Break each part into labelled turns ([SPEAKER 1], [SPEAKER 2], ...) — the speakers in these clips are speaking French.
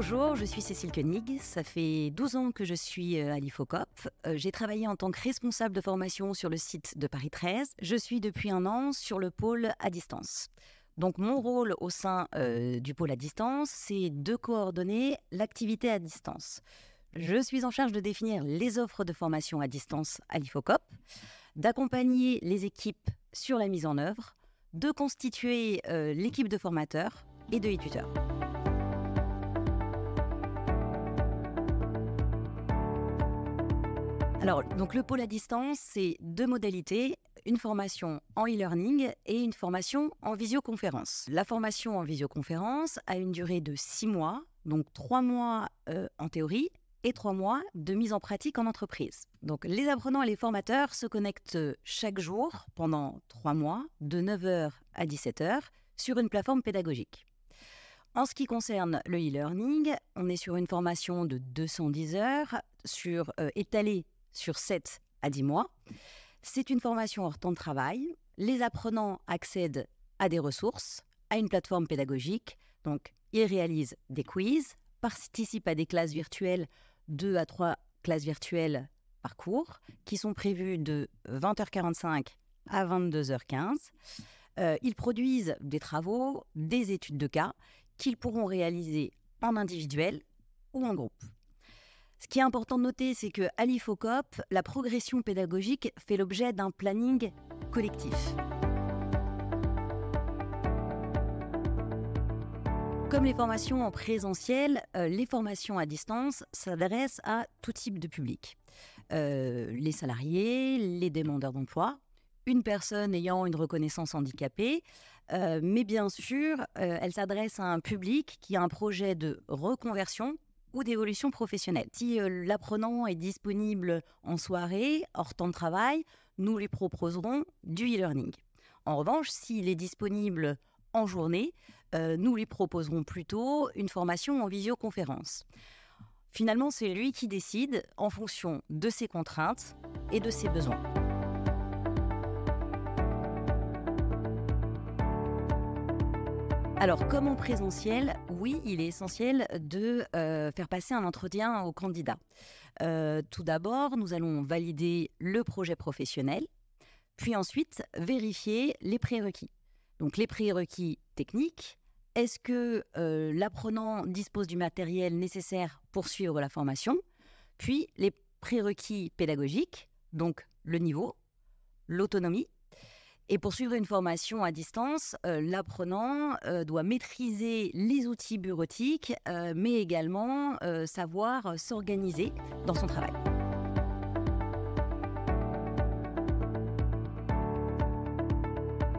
[SPEAKER 1] Bonjour, je suis Cécile Koenig. Ça fait 12 ans que je suis à l'IFOCOP. J'ai travaillé en tant que responsable de formation sur le site de Paris 13. Je suis depuis 1 an sur le pôle à distance. Donc mon rôle au sein du pôle à distance, c'est de coordonner l'activité à distance. Je suis en charge de définir les offres de formation à distance à l'IFOCOP, d'accompagner les équipes sur la mise en œuvre, de constituer l'équipe de formateurs et de e-tuteurs. Alors, donc le pôle à distance, c'est 2 modalités, une formation en e-learning et une formation en visioconférence. La formation en visioconférence a une durée de 6 mois, donc 3 mois en théorie et 3 mois de mise en pratique en entreprise. Donc les apprenants et les formateurs se connectent chaque jour pendant 3 mois, de 9h à 17h, sur une plateforme pédagogique. En ce qui concerne le e-learning, on est sur une formation de 210 heures, étalée sur 7 à 10 mois. C'est une formation hors temps de travail. Les apprenants accèdent à des ressources, à une plateforme pédagogique. Donc, ils réalisent des quiz, participent à des classes virtuelles, 2 à 3 classes virtuelles par cours, qui sont prévues de 20h45 à 22h15. Ils produisent des travaux, des études de cas, qu'ils pourront réaliser en individuel ou en groupe. Ce qui est important de noter, c'est qu'à l'IFOCOP, la progression pédagogique fait l'objet d'un planning collectif. Comme les formations en présentiel, les formations à distance s'adressent à tout type de public. Les salariés, les demandeurs d'emploi, une personne ayant une reconnaissance handicapée, mais bien sûr, elle s'adresse à un public qui a un projet de reconversion ou d'évolution professionnelle. Si l'apprenant est disponible en soirée, hors temps de travail, nous lui proposerons du e-learning. En revanche, s'il est disponible en journée, nous lui proposerons plutôt une formation en visioconférence. Finalement, c'est lui qui décide en fonction de ses contraintes et de ses besoins. Alors, comme en présentiel, oui, il est essentiel de faire passer un entretien au candidat. Tout d'abord, nous allons valider le projet professionnel, puis ensuite vérifier les prérequis. Donc, les prérequis techniques, est-ce que l'apprenant dispose du matériel nécessaire pour suivre la formation? Puis, les prérequis pédagogiques, donc le niveau, l'autonomie. Et pour suivre une formation à distance, l'apprenant doit maîtriser les outils bureautiques, mais également savoir s'organiser dans son travail.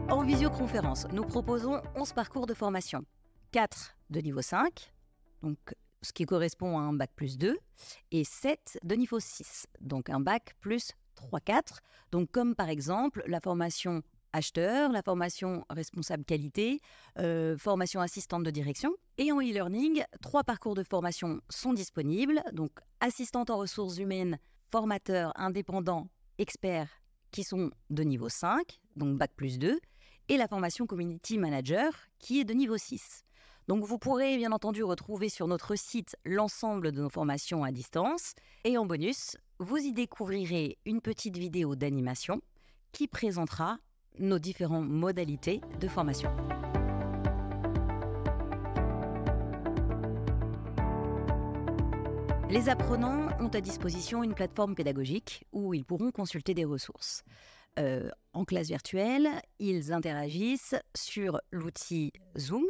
[SPEAKER 1] En visioconférence, nous proposons 11 parcours de formation. 4 de niveau 5, donc ce qui correspond à un bac plus 2, et 7 de niveau 6, donc un bac plus 3-4. Donc comme par exemple la formation acheteur, la formation responsable qualité, formation assistante de direction. Et en e-learning, 3 parcours de formation sont disponibles. Donc assistante en ressources humaines, formateur indépendant, expert, qui sont de niveau 5, donc bac plus 2, et la formation community manager, qui est de niveau 6. Donc vous pourrez bien entendu retrouver sur notre site l'ensemble de nos formations à distance. Et en bonus, vous y découvrirez une petite vidéo d'animation qui présentera nos différentes modalités de formation. Les apprenants ont à disposition une plateforme pédagogique où ils pourront consulter des ressources. En classe virtuelle, ils interagissent sur l'outil Zoom.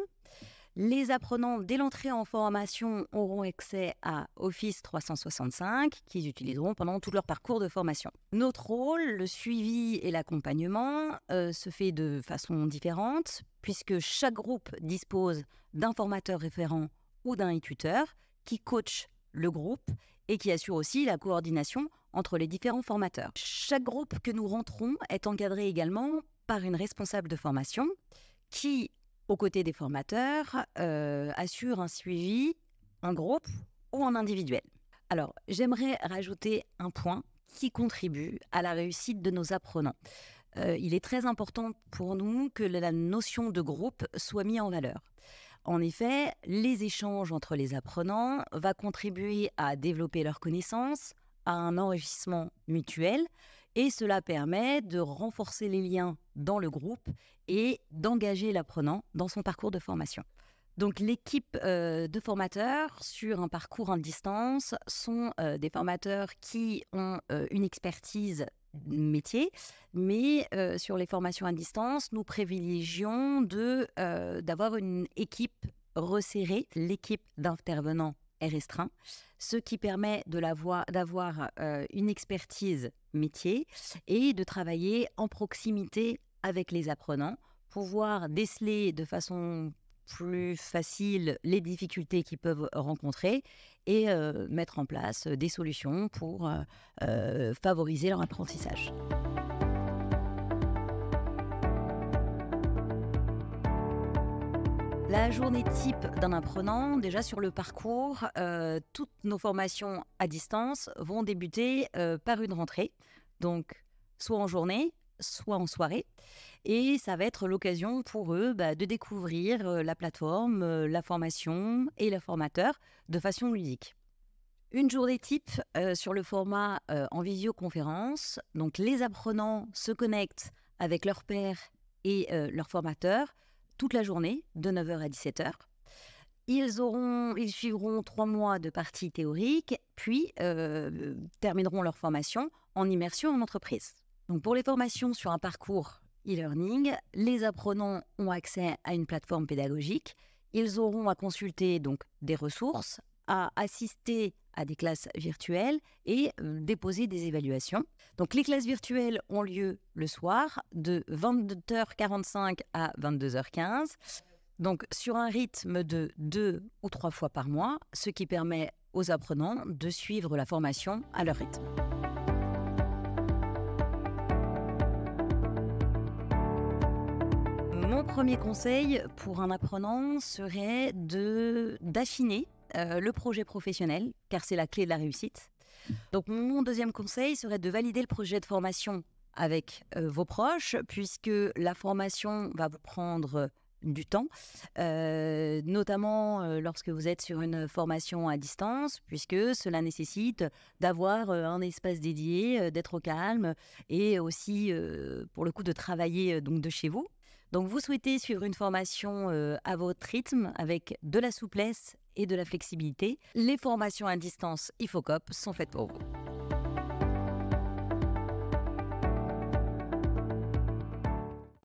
[SPEAKER 1] Les apprenants, dès l'entrée en formation, auront accès à Office 365 qu'ils utiliseront pendant tout leur parcours de formation. Notre rôle, le suivi et l'accompagnement, se fait de façon différente puisque chaque groupe dispose d'un formateur référent ou d'un e-tuteur qui coach le groupe et qui assure aussi la coordination entre les différents formateurs. Chaque groupe que nous rentrons est encadré également par une responsable de formation qui, aux côtés des formateurs, assure un suivi en groupe ou en individuel. Alors, j'aimerais rajouter un point qui contribue à la réussite de nos apprenants. Il est très important pour nous que la notion de groupe soit mise en valeur. En effet, les échanges entre les apprenants vont contribuer à développer leurs connaissances, à un enrichissement mutuel, et cela permet de renforcer les liens dans le groupe et d'engager l'apprenant dans son parcours de formation. Donc l'équipe de formateurs sur un parcours en distance sont des formateurs qui ont une expertise métier, mais sur les formations à distance, nous privilégions d'avoir une équipe resserrée. L'équipe d'intervenants est restreinte, ce qui permet d'avoir une expertise métier et de travailler en proximité avec les apprenants, pouvoir déceler de façon plus facile les difficultés qu'ils peuvent rencontrer et mettre en place des solutions pour favoriser leur apprentissage. La journée type d'un apprenant, déjà sur le parcours, toutes nos formations à distance vont débuter par une rentrée, donc soit en journée, soit en soirée. Et ça va être l'occasion pour eux de découvrir la plateforme, la formation et le formateur de façon ludique. Une journée type sur le format en visioconférence. Donc les apprenants se connectent avec leur pairs et leur formateur toute la journée, de 9h à 17h. Ils suivront 3 mois de parties théoriques, puis termineront leur formation en immersion en entreprise. Donc pour les formations sur un parcours e-learning, les apprenants ont accès à une plateforme pédagogique. Ils auront à consulter donc des ressources, à assister à des classes virtuelles et déposer des évaluations. Donc les classes virtuelles ont lieu le soir de 22h45 à 22h15. Donc sur un rythme de 2 ou 3 fois par mois, ce qui permet aux apprenants de suivre la formation à leur rythme. Mon premier conseil pour un apprenant serait d'affiner le projet professionnel, car c'est la clé de la réussite. Donc mon deuxième conseil serait de valider le projet de formation avec vos proches, puisque la formation va vous prendre du temps, notamment lorsque vous êtes sur une formation à distance, puisque cela nécessite d'avoir un espace dédié, d'être au calme et aussi pour le coup de travailler donc de chez vous. Donc vous souhaitez suivre une formation à votre rythme avec de la souplesse et de la flexibilité. Les formations à distance IFOCOP sont faites pour vous.